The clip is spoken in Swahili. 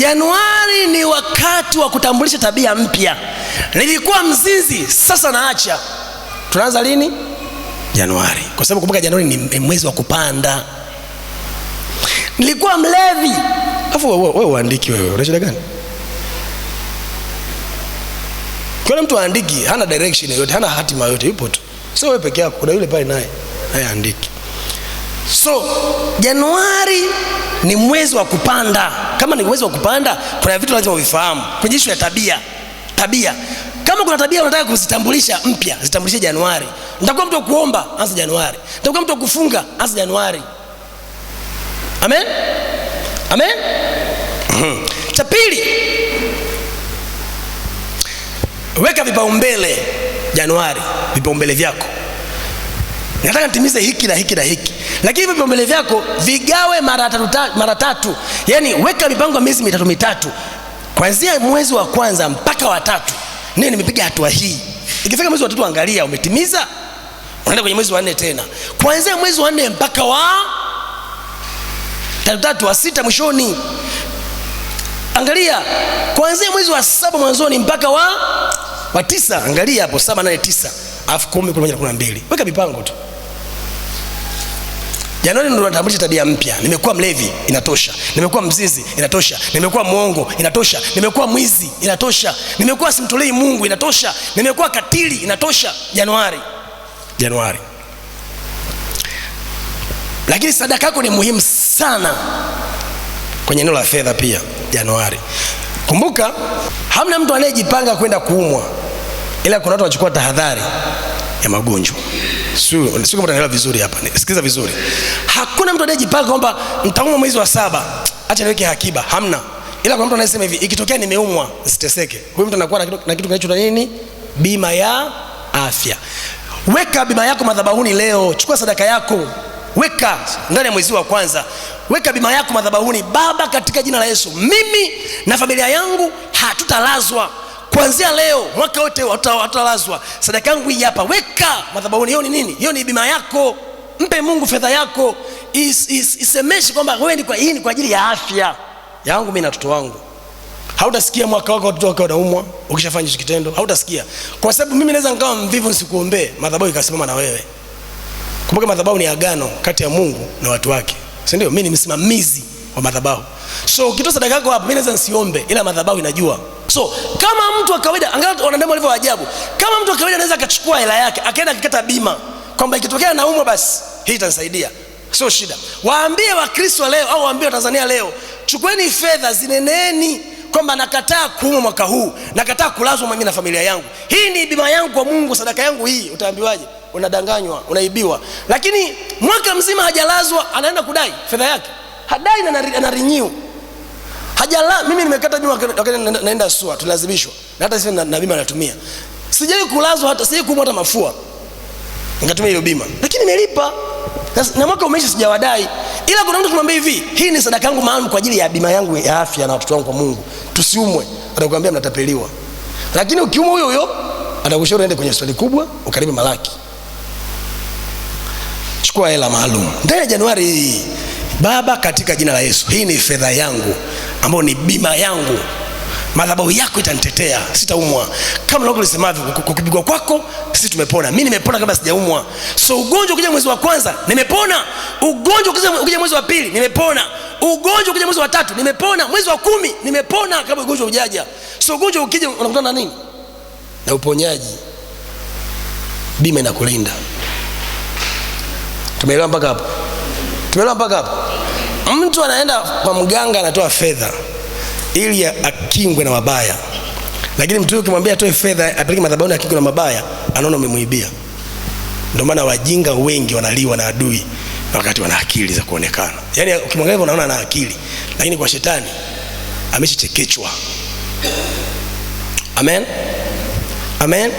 Januari ni wakati wa kutambulisha tabia mpya. Nilikuwa mzinzi, sasa naacha. Tunaanza lini? Januari. Kwa sababu kumbuka Januari ni mwezi wa kupanda. Nilikuwa mlevi. Alafu wewe uandiki wewe, una shida gani? Kuna mtu aandiki, hana direction yoyote, hana hatima yoyote, yupo tu. Sio wewe peke yako, kuna yule pale naye andiki. So, Januari ni mwezi wa kupanda. Kama ni mwezi wa kupanda, kuna vitu lazima uvifahamu. Kwenye issue ya tabia. Kama kuna tabia unataka kuzitambulisha mpya, zitambulishe Januari. Nitakuwa mtu wa kuomba, anza Januari. Nitakuwa mtu wa kufunga, anza Januari. Amen? Amen? Cha pili, weka vipaumbele Januari, vipaumbele vyako. Nataka nitimize hiki na hiki na hiki. Lakini vipaumbele vyako vigawe mara tatu. Yaani weka mipango ya miezi mitatu. Kuanzia mwezi wa kwanza mpaka wa 3. Nimepiga hatua hii. Ikifika mwezi wa 3 angalia umetimiza. Unaenda kwenye mwezi wa 4 tena. Kuanzia mwezi wa 4 mpaka wa 3 wa 6 mwishoni. Angalia kuanzia mwezi wa 7 mwanzoni mpaka wa 9. Angalia hapo 7 8 9. Alafu 10 11 12. Weka mipango tu. Januari ndio natambulisha tabia mpya. Nimekuwa mlevi, inatosha. Nimekuwa mzinzi, inatosha. Nimekuwa muongo, inatosha. Nimekuwa mwizi, inatosha. Nimekuwa simtolei Mungu, inatosha. Nimekuwa katili, inatosha. Januari. Lakini sadaka yako ni muhimu sana kwenye eneo la fedha pia Januari. Kumbuka, hamna mtu anayejipanga kwenda kuumwa, ila kuna watu wanachukua tahadhari ya magonjwa. Sio kama unaelewa vizuri hapa. Sikiliza vizuri. Hakuna mtu anayejipanga kwamba nitaumwa mwezi wa 7, acha niweke akiba. Hamna. Ila kuna mtu anayesema hivi, ikitokea nimeumwa, siteseke. Huyu mtu anakuwa na kitu kinachoitwa nini? Bima ya afya. Weka bima yako madhabahuni leo. Chukua sadaka yako. Weka ndani ya mwezi wa kwanza. Weka bima yako madhabahuni. Baba, katika jina la Yesu, mimi na familia yangu hatutalazwa. Kuanzia leo mwaka wote hatalazwa. Sadaka yangu hii hapa, weka madhabahuni. Hiyo ni nini? Hiyo ni bima yako. Mpe Mungu fedha yako. Isemeshi kwamba wewe hii ni kwa ajili ya afya yangu mimi na watoto wangu. Hautasikia mwaka wako watoto wako wanaumwa ukishafanya hicho kitendo. Hautasikia. Kwa sababu mimi naweza nikawa mvivu nisikuombee, madhabahu ikasimama na wewe. Kumbuka madhabahu ni agano kati ya Mungu na watu wake. Si ndio? Mimi ni msimamizi wa madhabahu. So ukitoa sadaka yako hapa, mimi naweza nisiombe, ila madhabahu inajua. So kama mtu wa kawaida, angalia wanadamu walivyo ajabu. Kama mtu wa kawaida anaweza akachukua hela yake akaenda akikata bima kwamba ikitokea naumwa basi hii itanisaidia, sio shida. Waambie Wakristo leo au waambie Watanzania leo, chukueni fedha, zineneni kwamba nakataa kuumwa mwaka huu, nakataa kulazwa mimi na familia yangu. Hii ni bima yangu kwa Mungu, sadaka yangu hii. Utaambiwaje? Unadanganywa, unaibiwa. Lakini mwaka mzima hajalazwa, anaenda kudai fedha yake. Hadai na anarenew. Mimi nimekata bima wakati naenda SUA, tulazimishwa. Na hata sisi na bima natumia. Sijai kulazwa, hata sijai kuumwa hata mafua, nikatumia hiyo bima. Lakini nimelipa. Na mwaka umeisha sijawadai. Ila kuna mtu kumwambia hivi, hii ni sadaka yangu maalum kwa ajili ya bima yangu ya afya na watoto wangu kwa Mungu. Tusiumwe. Atakwambia mnatapeliwa. Lakini ukiumwa huyo atakushauri uende kwenye hospitali kubwa, ukaribu malaki. Chukua hela maalum. Ndani ya Januari hii, Baba, katika jina la Yesu, hii ni fedha yangu ambayo ni bima yangu. Madhabahu yako itanitetea, sitaumwa. Kama lako lisemavyo, kupigwa kwako sisi tumepona. Mimi nimepona kabla sijaumwa. So ugonjwa ukija mwezi wa kwanza, nimepona. Ugonjwa ukija mwezi wa pili, nimepona. Ugonjwa ukija mwezi wa 3, nimepona. Mwezi wa 10, nimepona kabla ugonjwa hujaja. So ugonjwa ukija unakutana na nini? Na uponyaji. Bima inakulinda. Tumeelewa mpaka hapo? Mtu anaenda kwa mganga anatoa fedha ili akingwe na mabaya. Lakini mtu ukimwambia atoe fedha apeleke madhabahuni akingwe na mabaya, anaona umemuibia. Ndio maana wajinga wengi wanaliwa na adui wakati wana akili za kuonekana. Yaani ukimwangalia unaona ana akili, lakini kwa shetani ameshachekechwa. Amen.